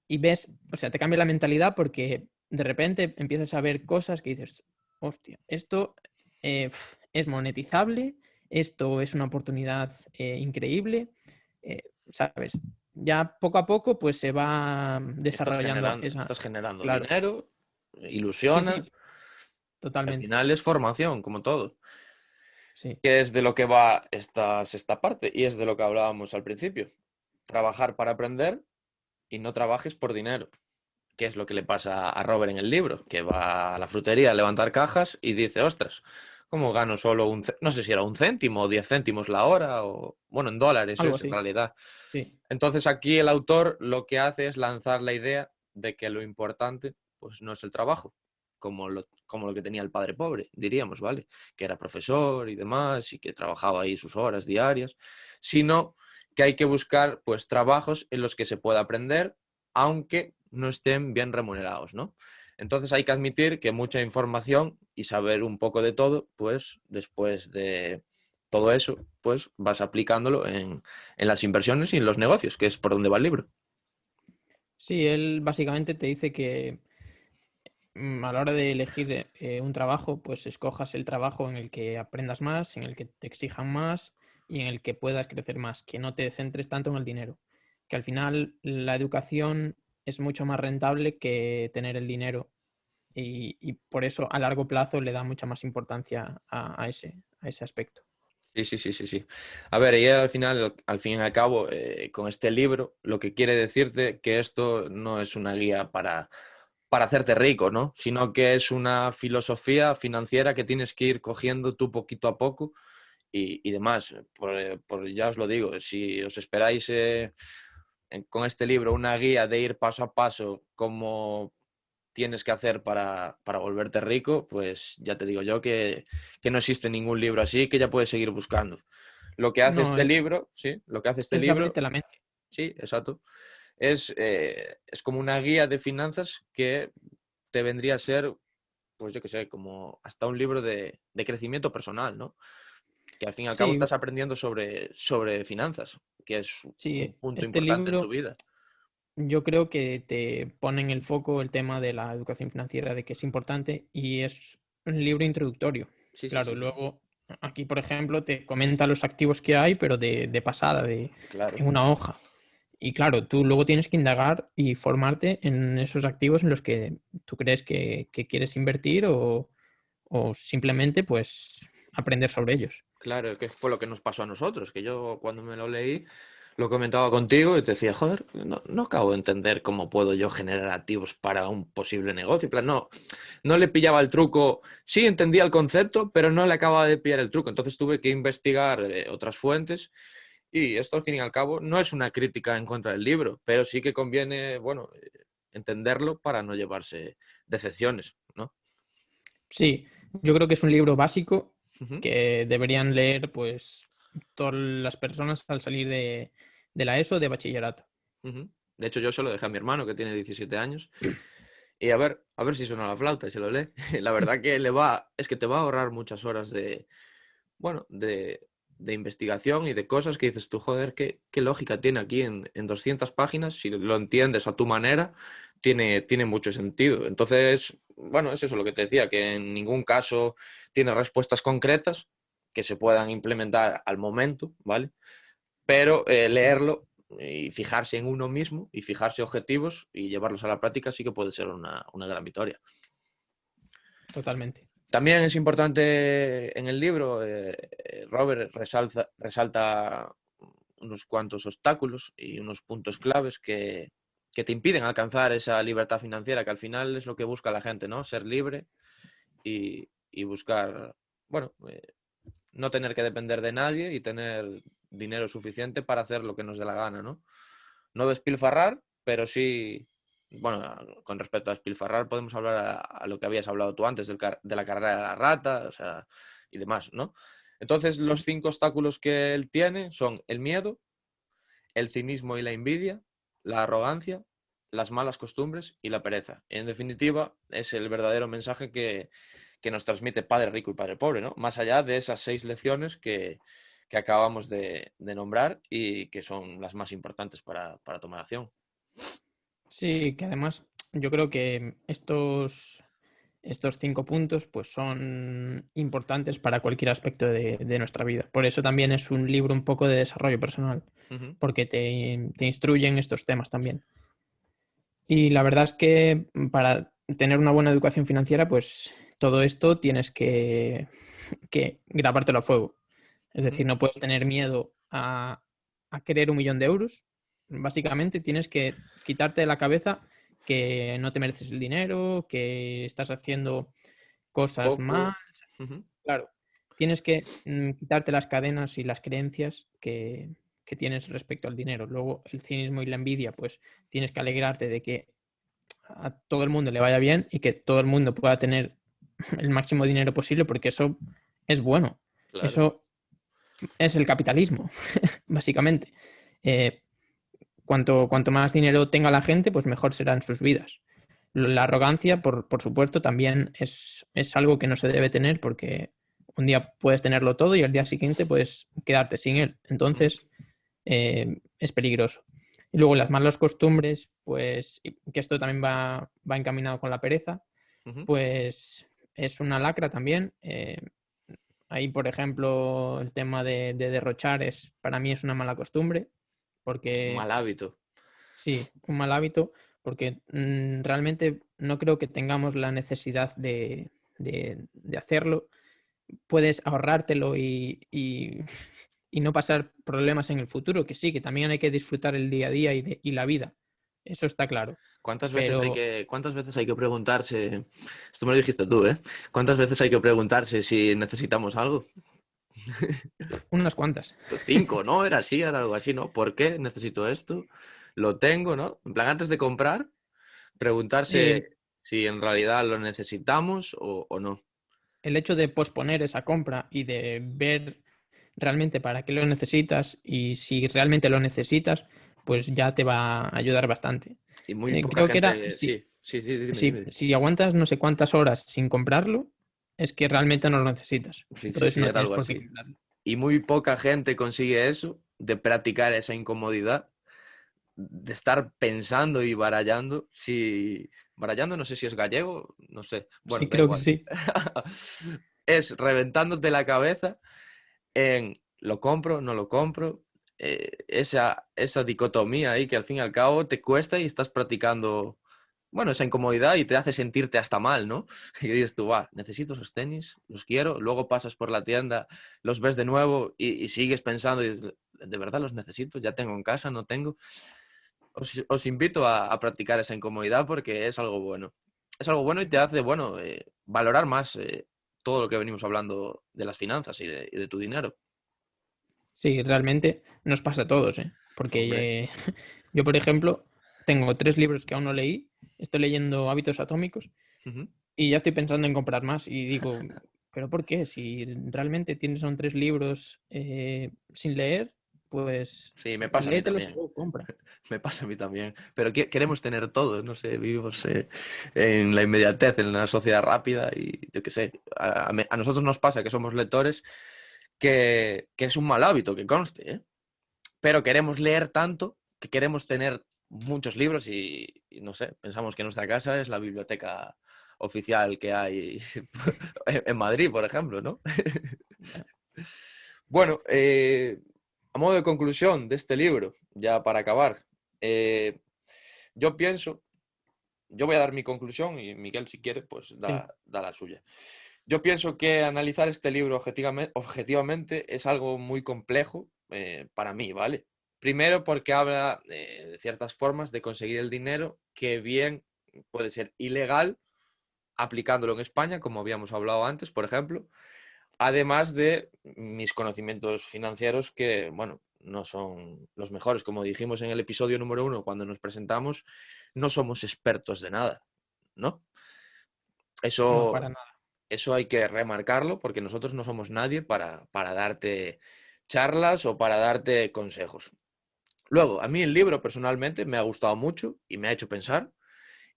y ves, o sea, te cambia la mentalidad porque de repente empiezas a ver cosas que dices, hostia, esto es monetizable, esto es una oportunidad increíble, ¿sabes? Ya poco a poco pues se va desarrollando esa... Estás generando Claro, dinero, sí, ilusionas. sí, Al totalmente, final es formación, como todo. sí. Que es de lo que va esta sexta parte y es de lo que hablábamos al principio. Trabajar para aprender y no trabajes por dinero. Que es lo que le pasa a Robert en el libro, que va a la frutería a levantar cajas y dice, ostras, ¿cómo gano solo no sé si era un céntimo o 10 céntimos la hora o, bueno, en dólares Algo es en así, realidad. sí. Entonces aquí el autor lo que hace es lanzar la idea de que lo importante pues no es el trabajo, como lo que tenía el padre pobre, diríamos, ¿vale? Que era profesor y demás y que trabajaba ahí sus horas diarias, sino que hay que buscar pues trabajos en los que se pueda aprender, aunque no estén bien remunerados, ¿no? Entonces hay que admitir que mucha información y saber un poco de todo, pues después de todo eso, pues vas aplicándolo en las inversiones y en los negocios, que es por donde va el libro. Sí, él básicamente te dice que a la hora de elegir un trabajo, pues escojas el trabajo en el que aprendas más, en el que te exijan más y en el que puedas crecer más, que no te centres tanto en el dinero, que al final la educación es mucho más rentable que tener el dinero y por eso a largo plazo le da mucha más importancia a ese aspecto. Sí, sí, sí, sí, sí. A ver, y al final, al fin y al cabo, con este libro, lo que quiere decirte que esto no es una guía para hacerte rico, ¿no? Sino que es una filosofía financiera que tienes que ir cogiendo tú poquito a poco y demás. Ya os lo digo, si os esperáis con este libro una guía de ir paso a paso como tienes que hacer para volverte rico, pues ya te digo yo que no existe ningún libro así, que ya puedes seguir buscando. Lo que hace No, este libro, sí, lo que hace este es libro, abrirte la mente. sí, exacto, es como una guía de finanzas que te vendría a ser, pues yo qué sé, como hasta un libro de crecimiento personal, ¿no? Que al fin y al cabo Sí, estás aprendiendo sobre finanzas, que es un sí, punto este importante en tu libro vida. yo creo que te pone en el foco el tema de la educación financiera, de que es importante y es un libro introductorio. Sí, sí, Claro, sí, sí, luego aquí, por ejemplo, te comenta los activos que hay, pero de pasada, claro. en una hoja. Y claro, tú luego tienes que indagar y formarte en esos activos en los que tú crees que quieres invertir o simplemente pues aprender sobre ellos. Claro, que fue lo que nos pasó a nosotros, que yo cuando me lo leí lo comentaba contigo y te decía, joder, no acabo de entender cómo puedo yo generar activos para un posible negocio. En plan, no le pillaba el truco, sí entendía el concepto, pero no le acababa de pillar el truco. Entonces tuve que investigar otras fuentes y esto al fin y al cabo no es una crítica en contra del libro, pero sí que conviene, bueno, entenderlo para no llevarse decepciones, ¿no? Sí, yo creo que es un libro básico Ujú, que deberían leer pues todas las personas al salir de la ESO de bachillerato. ujú. De hecho, yo se lo dejé a mi hermano, que tiene 17 años. Y a ver si suena la flauta y se lo lee. La verdad que es que te va a ahorrar muchas horas bueno, de de investigación y de cosas que dices tú, joder, qué lógica tiene aquí en 200 páginas, si lo entiendes a tu manera, tiene mucho sentido. Entonces, bueno, es eso lo que te decía, que en ningún caso tiene respuestas concretas que se puedan implementar al momento, ¿vale? Pero leerlo y fijarse en uno mismo y fijarse objetivos y llevarlos a la práctica sí que puede ser una gran victoria. Totalmente. También es importante en el libro, Robert resalta unos cuantos obstáculos y unos puntos claves que te impiden alcanzar esa libertad financiera, que al final es lo que busca la gente, ¿no? Ser libre y buscar, bueno, no tener que depender de nadie y tener dinero suficiente para hacer lo que nos dé la gana, ¿no? No despilfarrar, pero sí, bueno, con respecto a despilfarrar podemos hablar a lo que habías hablado tú antes de la carrera de la rata, o sea, y demás, ¿no? Entonces, los 5 obstáculos que él tiene son el miedo, el cinismo y la envidia, la arrogancia, las malas costumbres y la pereza. En definitiva, es el verdadero mensaje que nos transmite Padre Rico y Padre Pobre, ¿no? Más allá de esas 6 lecciones que acabamos de nombrar y que son las más importantes para tomar acción. Sí, que además yo creo que estos 5 puntos pues son importantes para cualquier aspecto de nuestra vida. Por eso también es un libro un poco de desarrollo personal, Uh-huh. porque te instruyen estos temas también. Y la verdad es que para tener una buena educación financiera, pues todo esto tienes que grabártelo a fuego. Es Uh-huh. decir, no puedes tener miedo a querer 1 millón de euros. Básicamente tienes que quitarte de la cabeza que no te mereces el dinero, que estás haciendo cosas mal. Poco. Uh-huh. Claro, tienes que quitarte las cadenas y las creencias que tienes respecto al dinero. Luego, el cinismo y la envidia, pues tienes que alegrarte de que a todo el mundo le vaya bien y que todo el mundo pueda tener el máximo dinero posible, porque eso es bueno. Claro. Eso es el capitalismo, básicamente. Eh, cuanto más dinero tenga la gente, pues mejor serán sus vidas. La arrogancia, por supuesto, también es algo que no se debe tener porque un día puedes tenerlo todo y al día siguiente puedes quedarte sin él. Uh-huh. Entonces, es peligroso. Y luego las malas costumbres, pues, que esto también va encaminado con la pereza, Uh-huh. pues es una lacra también. Ahí, por ejemplo, el tema de derrochar para mí es una mala costumbre, Un porque mal hábito. sí, un mal hábito, porque realmente no creo que tengamos la necesidad de hacerlo. Puedes ahorrártelo y no pasar problemas en el futuro, que sí, que también hay que disfrutar el día a día y la vida. Eso está claro. Pero ¿Cuántas veces hay que preguntarse? Esto me lo dijiste tú, ¿eh? ¿Cuántas veces hay que preguntarse si necesitamos algo? unas cuantas. 5, ¿no? Era así, era algo así, ¿no? ¿Por qué necesito esto? Lo tengo, ¿no? En plan, antes de comprar, Sí, preguntarse si en realidad lo necesitamos o no. el hecho de posponer esa compra y de ver realmente para qué lo necesitas y si realmente lo necesitas, pues ya te va a ayudar bastante. Y muy poca Creo que era, gente... Sí, sí, sí, dime, si, dime. si aguantas no sé cuántas horas sin comprarlo, es que realmente no lo necesitas. Sí, sí, Entonces sí, no era tienes algo por qué así. comprarlo. Y muy poca gente consigue eso, de practicar esa incomodidad, de estar pensando y barallando. Si barallando, no sé si es gallego, no sé. Bueno, Sí, da creo que igual. sí. Es reventándote la cabeza en lo compro, no lo compro. Esa dicotomía ahí que al fin y al cabo te cuesta y estás practicando, bueno, esa incomodidad y te hace sentirte hasta mal, ¿no? Y dices tú, va, necesito esos tenis, los quiero, luego pasas por la tienda, los ves de nuevo y sigues pensando, y dices, ¿de verdad los necesito? ¿Ya tengo en casa? ¿No tengo? Os invito a practicar esa incomodidad porque es algo bueno. Es algo bueno y te hace, bueno, valorar más todo lo que venimos hablando de las finanzas y de tu dinero. Sí, realmente nos pasa a todos, ¿eh? Hombre. Porque yo, por ejemplo, tengo 3 libros que aún no leí. Estoy leyendo Hábitos Atómicos Ujú. y ya estoy pensando en comprar más. Y digo, ¿pero por qué? Si realmente tienes son 3 libros sin leer, pues Sí, me pasa a mí léetelos y también. luego compra. Me pasa a mí también. Pero queremos tener todo, no sé, vivimos en la inmediatez, en la sociedad rápida y yo qué sé. A nosotros nos pasa que somos lectores que es un mal hábito, que conste, ¿eh? Pero queremos leer tanto que queremos tener muchos libros y no sé, pensamos que nuestra casa es la biblioteca oficial que hay en Madrid, por ejemplo, ¿no? Ya. Bueno, a modo de conclusión de este libro, ya para acabar, eh, yo pienso, yo voy a dar mi conclusión y Miguel, si quiere, pues Sí, da la suya. Yo pienso que analizar este libro objetivamente es algo muy complejo para mí, ¿vale? Primero porque habla de ciertas formas de conseguir el dinero que bien puede ser ilegal aplicándolo en España, como habíamos hablado antes, por ejemplo, además de mis conocimientos financieros que, bueno, no son los mejores. Como dijimos en el episodio número 1, cuando nos presentamos, no somos expertos de nada, ¿no? no, Eso, para nada. eso hay que remarcarlo porque nosotros no somos nadie para darte charlas o para darte consejos. Luego, a mí el libro personalmente me ha gustado mucho y me ha hecho pensar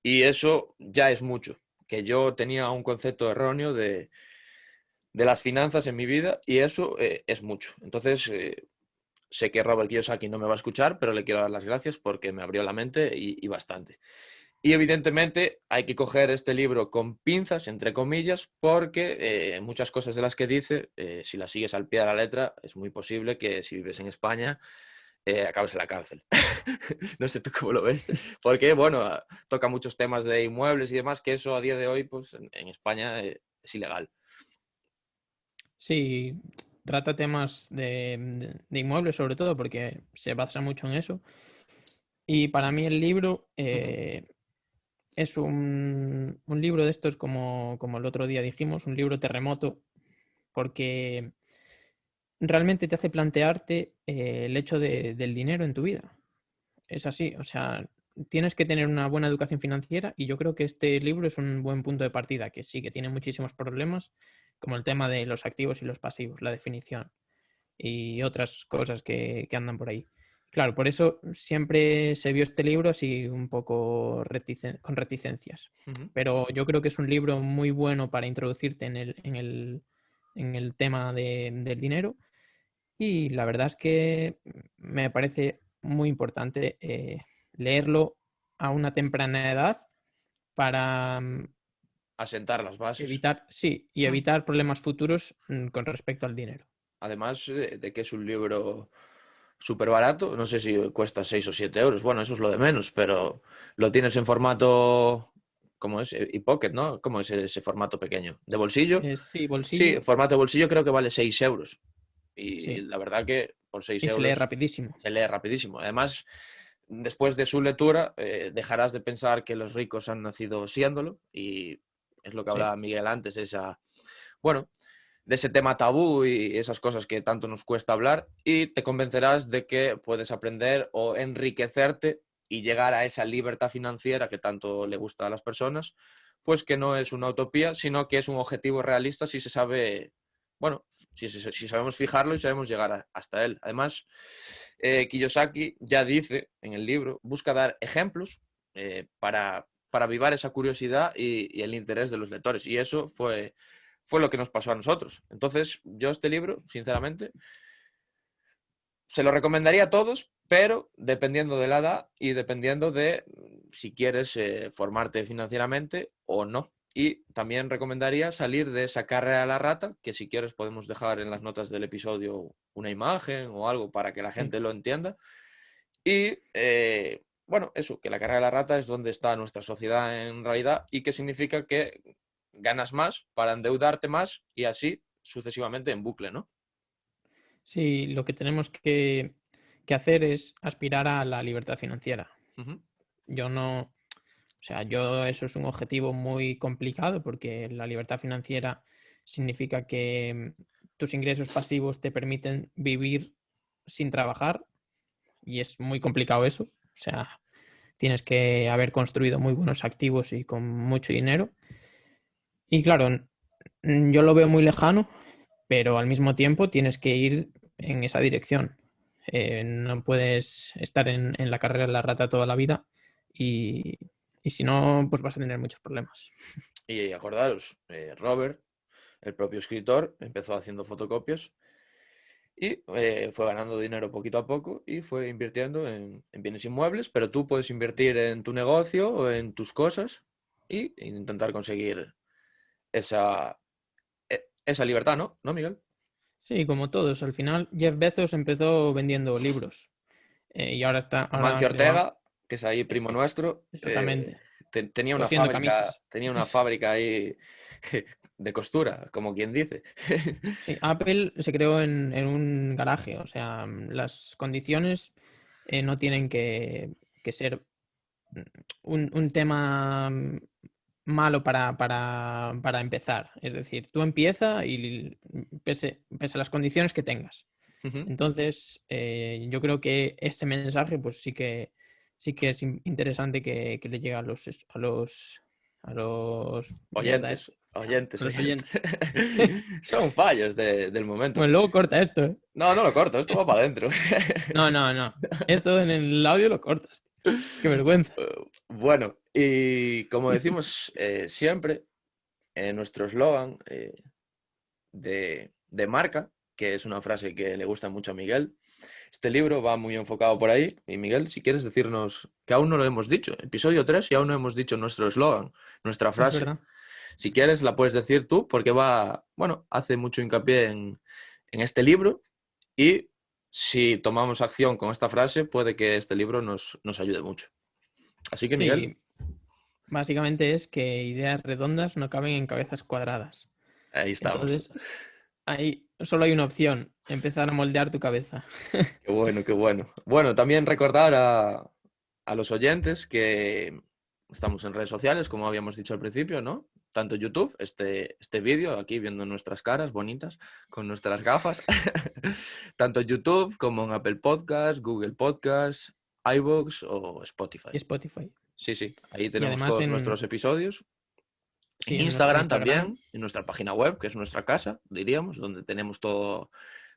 y eso ya es mucho, que yo tenía un concepto erróneo de las finanzas en mi vida y eso es mucho. Entonces, sé que Robert Kiyosaki no me va a escuchar, pero le quiero dar las gracias porque me abrió la mente y bastante. Y evidentemente hay que coger este libro con pinzas, entre comillas, porque muchas cosas de las que dice, si las sigues al pie de la letra, es muy posible que si vives en España acabes en la cárcel. No sé tú cómo lo ves, porque bueno, toca muchos temas de inmuebles y demás, que eso a día de hoy, pues en España es ilegal. Sí, trata temas de inmuebles sobre todo porque se basa mucho en eso. Y para mí el libro Ujú. es un libro de estos como el otro día dijimos, un libro terremoto, porque realmente te hace plantearte el hecho del dinero en tu vida. Es así, o sea, tienes que tener una buena educación financiera y yo creo que este libro es un buen punto de partida, que sí, que tiene muchísimos problemas, como el tema de los activos y los pasivos, la definición y otras cosas que andan por ahí. Claro, por eso siempre se vio este libro así un poco con reticencias. Ujú. Pero yo creo que es un libro muy bueno para introducirte en el tema del dinero y la verdad es que me parece muy importante leerlo a una temprana edad para Asentar las bases. evitar, sí, y Mm. evitar problemas futuros con respecto al dinero. Además de que es un libro súper barato, no sé si cuesta 6 o 7 euros, bueno, eso es lo de menos, pero lo tienes en formato, ¿cómo es? E-pocket, ¿no? ¿Cómo es ese formato pequeño? ¿De bolsillo? Sí, Sí, bolsillo, formato de bolsillo creo que vale 6 euros. Y sí, la verdad que por 6 y se lee euros rapidísimo. se lee rapidísimo. Además, después de su lectura, dejarás de pensar que los ricos han nacido siéndolo y es lo que Sí, hablaba Miguel antes, bueno, de ese tema tabú y esas cosas que tanto nos cuesta hablar y te convencerás de que puedes aprender o enriquecerte y llegar a esa libertad financiera que tanto le gusta a las personas, pues que no es una utopía, sino que es un objetivo realista si se sabe, bueno, si sabemos fijarlo y sabemos llegar hasta él. Además, Kiyosaki ya dice en el libro, busca dar ejemplos para avivar esa curiosidad y el interés de los lectores. Y eso fue lo que nos pasó a nosotros. Entonces, yo este libro, sinceramente, se lo recomendaría a todos, pero dependiendo de la edad y dependiendo de si quieres formarte financieramente o no. Y también recomendaría salir de esa carrera a la rata, que si quieres podemos dejar en las notas del episodio una imagen o algo para que la sí. gente lo entienda. Y bueno, eso, que la carrera de la rata es donde está nuestra sociedad en realidad y que significa que ganas más para endeudarte más y así sucesivamente en bucle, ¿no? Sí, lo que tenemos que hacer es aspirar a la libertad financiera. Ujú. Yo no, o sea, yo eso es un objetivo muy complicado porque la libertad financiera significa que tus ingresos pasivos te permiten vivir sin trabajar y es muy complicado eso. O sea, tienes que haber construido muy buenos activos y con mucho dinero. Y claro, yo lo veo muy lejano, pero al mismo tiempo tienes que ir en esa dirección. No puedes estar en la carrera de la rata toda la vida y, y si no, pues vas a tener muchos problemas. Y acordaros, Robert, el propio escritor, empezó haciendo fotocopias Y fue ganando dinero poquito a poco y fue invirtiendo en bienes inmuebles, pero tú puedes invertir en tu negocio o en tus cosas y intentar conseguir esa, esa libertad, ¿no? ¿No, Miguel? Sí, como todos. Al final, Jeff Bezos empezó vendiendo libros y ahora Amancio creo, Ortega, que es ahí primo nuestro, exactamente, tenía cosiendo camisas. una fábrica ahí de costura, como quien dice. Sí, Apple se creó en un garaje, o sea, las condiciones no tienen que ser un tema malo para empezar. Es decir, tú empieza y pese a las condiciones que tengas. Ujú. Entonces, yo creo que ese mensaje, pues sí que es interesante que le llegue a los mierda eso, Oyentes, a los oyentes. oyentes. Son fallos del momento. Bueno, luego corta esto, ¿eh? No, no lo corto, esto va para adentro. No, no, no. Esto en el audio lo cortas, tío. Qué vergüenza. Bueno, y como decimos siempre, nuestro eslogan de marca, que es una frase que le gusta mucho a Miguel, este libro va muy enfocado por ahí. Y Miguel, si quieres decirnos, que aún no lo hemos dicho, episodio 3 y aún no hemos dicho nuestro eslogan, nuestra Es frase. verdad. Si quieres, la puedes decir tú, porque hace mucho hincapié en este libro y si tomamos acción con esta frase, puede que este libro nos ayude mucho. Así que, Miguel, Sí, básicamente es que ideas redondas no caben en cabezas cuadradas. ahí estamos. Entonces, ahí solo hay una opción, empezar a moldear tu cabeza. Qué bueno, qué bueno. Bueno, también recordar a los oyentes que estamos en redes sociales, como habíamos dicho al principio, ¿no? Tanto YouTube, este vídeo, aquí viendo nuestras caras bonitas, con nuestras gafas, tanto YouTube como en Apple Podcasts, Google Podcasts, iVoox o Spotify. Y Spotify. Sí, sí, ahí Y tenemos además todos nuestros episodios. En en nuestro Instagram Instagram. también, en nuestra página web, que es nuestra casa, diríamos, donde tenemos todo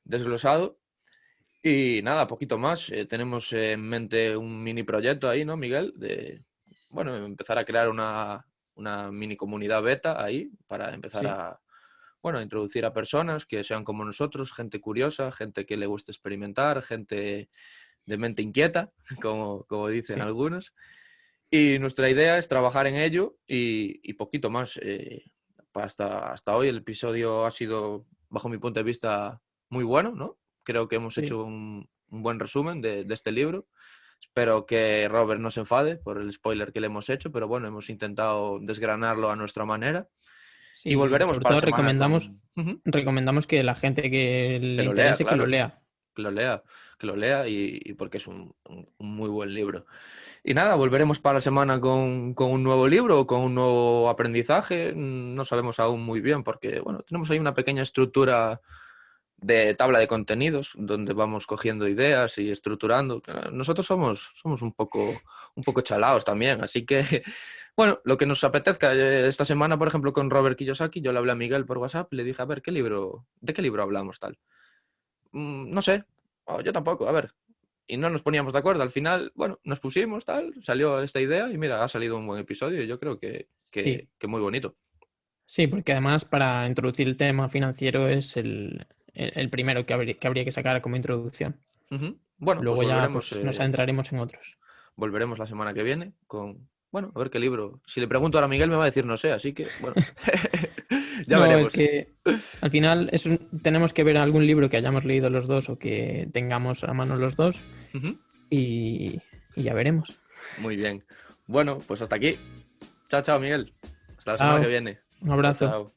desglosado. Y nada, poquito más. Tenemos en mente un mini proyecto ahí, ¿no, Miguel? Empezar a crear una mini comunidad beta ahí para empezar Sí, a introducir a personas que sean como nosotros, gente curiosa, gente que le guste experimentar, gente de mente inquieta, como dicen sí. algunos. Y nuestra idea es trabajar en ello y poquito más. Hasta hoy el episodio ha sido, bajo mi punto de vista, muy bueno, ¿no? Creo que hemos Sí, hecho un buen resumen de este libro. Espero que Robert no se enfade por el spoiler que le hemos hecho, pero bueno, hemos intentado desgranarlo a nuestra manera y sí. volveremos Sobre para la todo semana recomendamos, con... Ujú. recomendamos que la gente que Que le lo lea, interese que lo claro, lea. que lo lea, que lo lea y porque es un muy buen libro. Y nada, volveremos para la semana con un nuevo libro o con un nuevo aprendizaje. No sabemos aún muy bien porque, bueno, tenemos ahí una pequeña estructura de tabla de contenidos donde vamos cogiendo ideas y estructurando. Nosotros somos un poco chalaos también, así que, bueno, lo que nos apetezca. Esta semana, por ejemplo, con Robert Kiyosaki, yo le hablé a Miguel por WhatsApp y le dije, a ver, ¿de qué libro hablamos tal? No sé, yo tampoco, a ver. Y no nos poníamos de acuerdo. Al final, bueno, nos pusimos, tal, salió esta idea y mira, ha salido un buen episodio y yo creo Sí, que muy bonito. sí, porque además para introducir el tema financiero es el primero que habría que sacar como introducción. Ujú. Bueno, pues Luego ya pues nos adentraremos en otros. volveremos la semana que viene con, bueno, a ver qué libro. Si le pregunto ahora a Miguel me va a decir no sé, así que, bueno, ya No, es veremos. que al final tenemos que ver algún libro que hayamos leído los dos o que tengamos a mano los dos Ujú. y ya veremos. Muy bien. Bueno, pues hasta aquí. Chao, chao, Miguel. Hasta la semana que Chao, viene. un Chao, abrazo. chao.